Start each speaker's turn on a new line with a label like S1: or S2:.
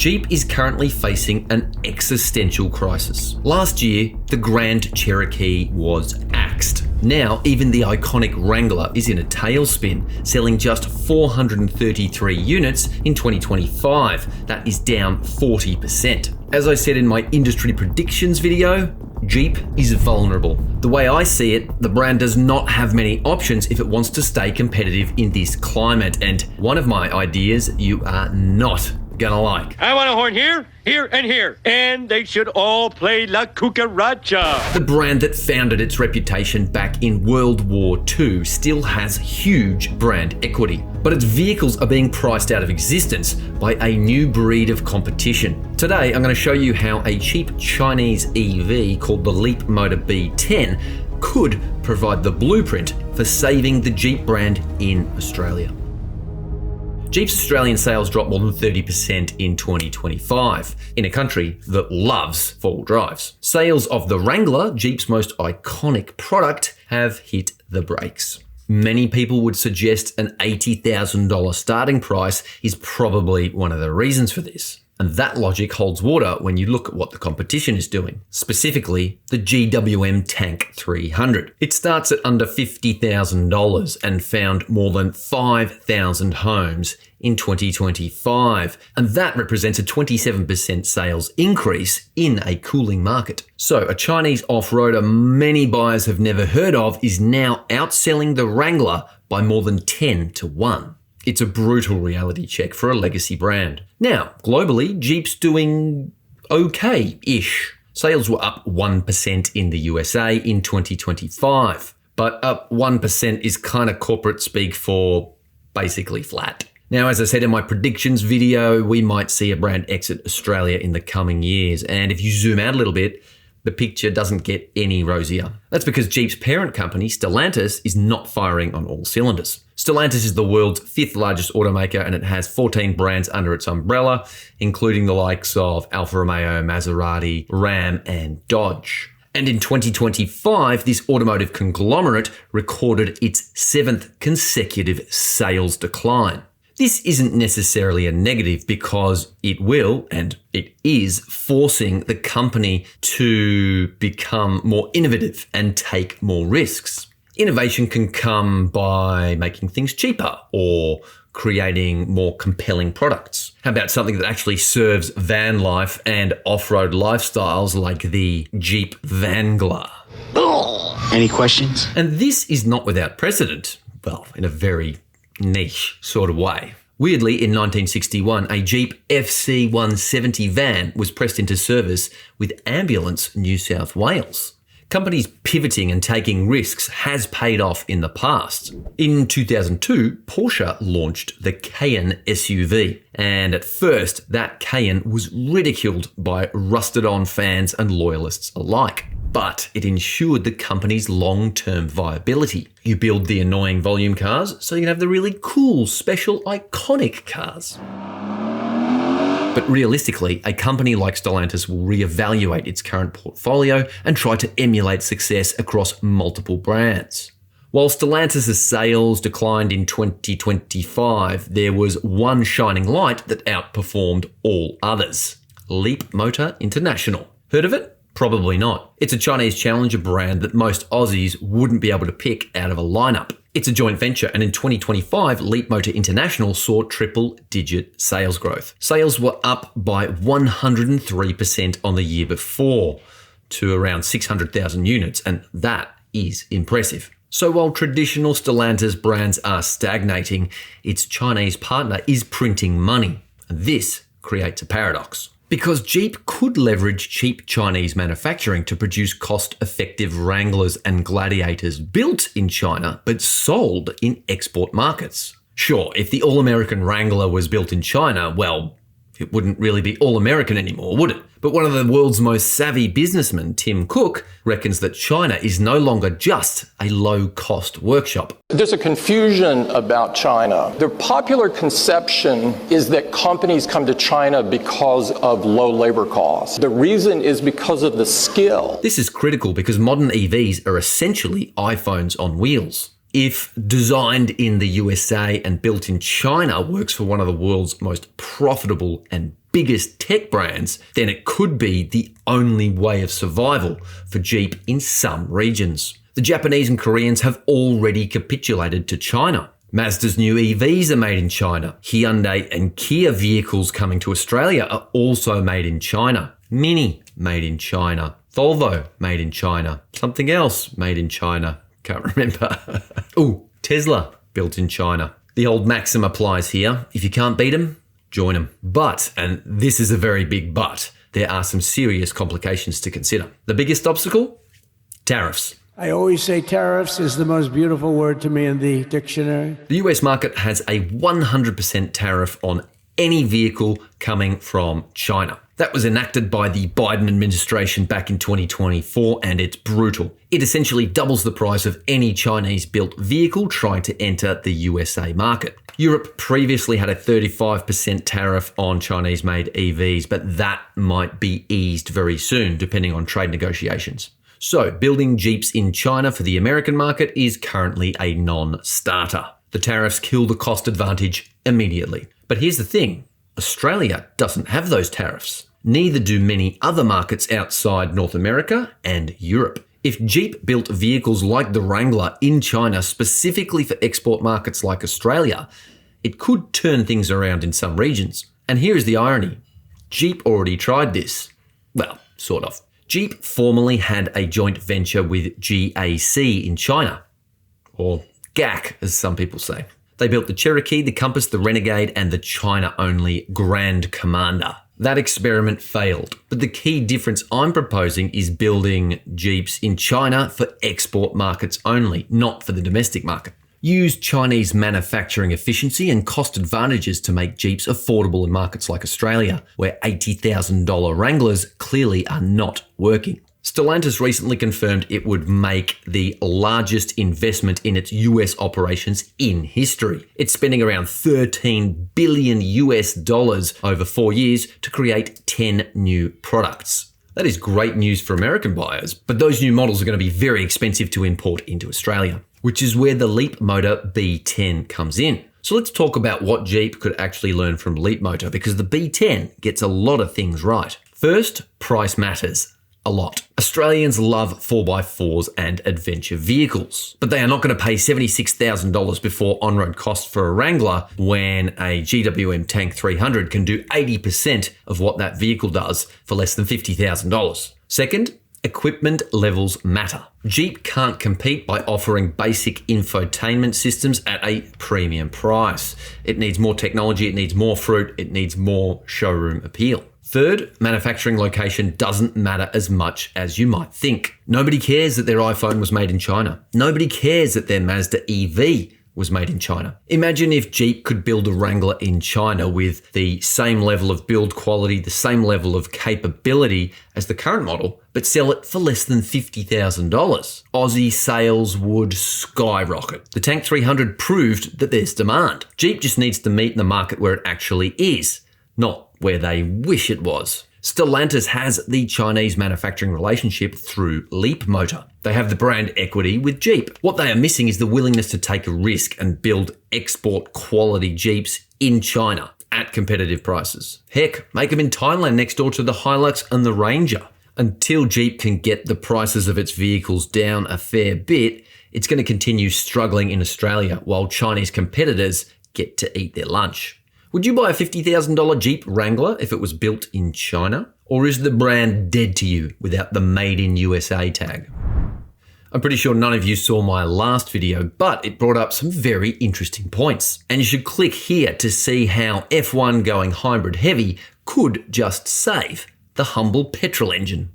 S1: Jeep is currently facing an existential crisis. Last year, the Grand Cherokee was axed. Now, even the iconic Wrangler is in a tailspin, selling just 433 units in 2025. That is down 40%. As I said in my industry predictions video, Jeep is vulnerable. The way I see it, the brand does not have many options if it wants to stay competitive in this climate. And one of my ideas you are not gonna like.
S2: I want a horn here, here, and here. And they should all play La Cucaracha.
S1: The brand that founded its reputation back in World War II still has huge brand equity, but its vehicles are being priced out of existence by a new breed of competition. Today, I'm going to show you how a cheap Chinese EV called the Leapmotor B10 could provide the blueprint for saving the Jeep brand in Australia. Jeep's Australian sales dropped more than 30% in 2025, in a country that loves four-wheel drives. Sales of the Wrangler, Jeep's most iconic product, have hit the brakes. Many people would suggest an $80,000 starting price is probably one of the reasons for this. And that logic holds water when you look at what the competition is doing, specifically the GWM Tank 300. It starts at under $50,000 and found more than 5,000 homes in 2025. And that represents a 27% sales increase in a cooling market. So a Chinese off-roader many buyers have never heard of is now outselling the Wrangler by more than 10 to 1. It's a brutal reality check for a legacy brand. Now, globally, Jeep's doing okay-ish. Sales were up 1% in the USA in 2025, but up 1% is kind of corporate speak for basically flat. Now, as I said in my predictions video, we might see a brand exit Australia in the coming years, and if you zoom out a little bit, the picture doesn't get any rosier. That's because Jeep's parent company, Stellantis, is not firing on all cylinders. Stellantis is the world's 5th largest automaker, and it has 14 brands under its umbrella, including the likes of Alfa Romeo, Maserati, Ram, and Dodge. And in 2025, this automotive conglomerate recorded its 7th consecutive sales decline. This isn't necessarily a negative because it will, and it is, forcing the company to become more innovative and take more risks. Innovation can come by making things cheaper or creating more compelling products. How about something that actually serves van life and off-road lifestyles like the Jeep Wrangler?
S3: Any questions?
S1: And this is not without precedent. Well, in a very niche sort of way. Weirdly, in 1961, a Jeep FC170 van was pressed into service with Ambulance New South Wales. Companies pivoting and taking risks has paid off in the past. In 2002, Porsche launched the Cayenne SUV, and at first, that Cayenne was ridiculed by rusted-on fans and loyalists alike. But it ensured the company's long-term viability. You build the annoying volume cars so you can have the really cool, special, iconic cars. But realistically, a company like Stellantis will reevaluate its current portfolio and try to emulate success across multiple brands. While Stellantis' sales declined in 2025, there was one shining light that outperformed all others: Leapmotor International. Heard of it? Probably not. It's a Chinese challenger brand that most Aussies wouldn't be able to pick out of a lineup. It's a joint venture, and in 2025, Leapmotor International saw triple-digit sales growth. Sales were up by 103% on the year before, to around 600,000 units, and that is impressive. So while traditional Stellantis brands are stagnating, its Chinese partner is printing money. And this creates a paradox. Because Jeep could leverage cheap Chinese manufacturing to produce cost-effective Wranglers and Gladiators built in China, but sold in export markets. Sure, if the all-American Wrangler was built in China, well, it wouldn't really be all-American anymore, would it? But one of the world's most savvy businessmen, Tim Cook, reckons that China is no longer just a low-cost workshop.
S4: There's a confusion about China. The popular conception is that companies come to China because of low labor costs. The reason is because of the skill.
S1: This is critical because modern EVs are essentially iPhones on wheels. If designed in the USA and built in China works for one of the world's most profitable and biggest tech brands, then it could be the only way of survival for Jeep in some regions. The Japanese and Koreans have already capitulated to China. Mazda's new EVs are made in China. Hyundai and Kia vehicles coming to Australia are also made in China. Mini, made in China. Volvo, made in China. Something else, made in China. Can't remember. Ooh, Tesla, built in China. The old maxim applies here. If you can't beat them, join them. But, and this is a very big but, there are some serious complications to consider. The biggest obstacle? Tariffs.
S5: I always say tariffs is the most beautiful word to me in the dictionary.
S1: The US market has a 100% tariff on any vehicle coming from China. That was enacted by the Biden administration back in 2024, and it's brutal. It essentially doubles the price of any Chinese-built vehicle trying to enter the USA market. Europe previously had a 35% tariff on Chinese-made EVs, but that might be eased very soon, depending on trade negotiations. So, building Jeeps in China for the American market is currently a non-starter. The tariffs kill the cost advantage immediately. But here's the thing, Australia doesn't have those tariffs. Neither do many other markets outside North America and Europe. If Jeep built vehicles like the Wrangler in China specifically for export markets like Australia, it could turn things around in some regions. And here is the irony. Jeep already tried this. Well, sort of. Jeep formerly had a joint venture with GAC in China, or GAC as some people say. They built the Cherokee, the Compass, the Renegade, and the China-only Grand Commander. That experiment failed, but the key difference I'm proposing is building Jeeps in China for export markets only, not for the domestic market. Use Chinese manufacturing efficiency and cost advantages to make Jeeps affordable in markets like Australia, where $80,000 Wranglers clearly are not working. Stellantis recently confirmed it would make the largest investment in its US operations in history. It's spending around $13 billion over 4 years to create 10 new products. That is great news for American buyers, but those new models are going to be very expensive to import into Australia, which is where the Leapmotor B10 comes in. So let's talk about what Jeep could actually learn from Leapmotor, because the B10 gets a lot of things right. First, price matters a lot. Australians love 4x4s and adventure vehicles, but they are not going to pay $76,000 before on-road costs for a Wrangler when a GWM Tank 300 can do 80% of what that vehicle does for less than $50,000. Second, equipment levels matter. Jeep can't compete by offering basic infotainment systems at a premium price. It needs more technology, it needs more fruit, it needs more showroom appeal. Third, manufacturing location doesn't matter as much as you might think. Nobody cares that their iPhone was made in China. Nobody cares that their Mazda EV was made in China. Imagine if Jeep could build a Wrangler in China with the same level of build quality, the same level of capability as the current model, but sell it for less than $50,000. Aussie sales would skyrocket. The Tank 300 proved that there's demand. Jeep just needs to meet the market where it actually is, not where they wish it was. Stellantis has the Chinese manufacturing relationship through Leapmotor. They have the brand equity with Jeep. What they are missing is the willingness to take a risk and build export quality Jeeps in China at competitive prices. Heck, make them in Thailand next door to the Hilux and the Ranger. Until Jeep can get the prices of its vehicles down a fair bit, it's going to continue struggling in Australia while Chinese competitors get to eat their lunch. Would you buy a $50,000 Jeep Wrangler if it was built in China? Or is the brand dead to you without the Made in USA tag? I'm pretty sure none of you saw my last video, but it brought up some very interesting points. And you should click here to see how F1 going hybrid heavy could just save the humble petrol engine.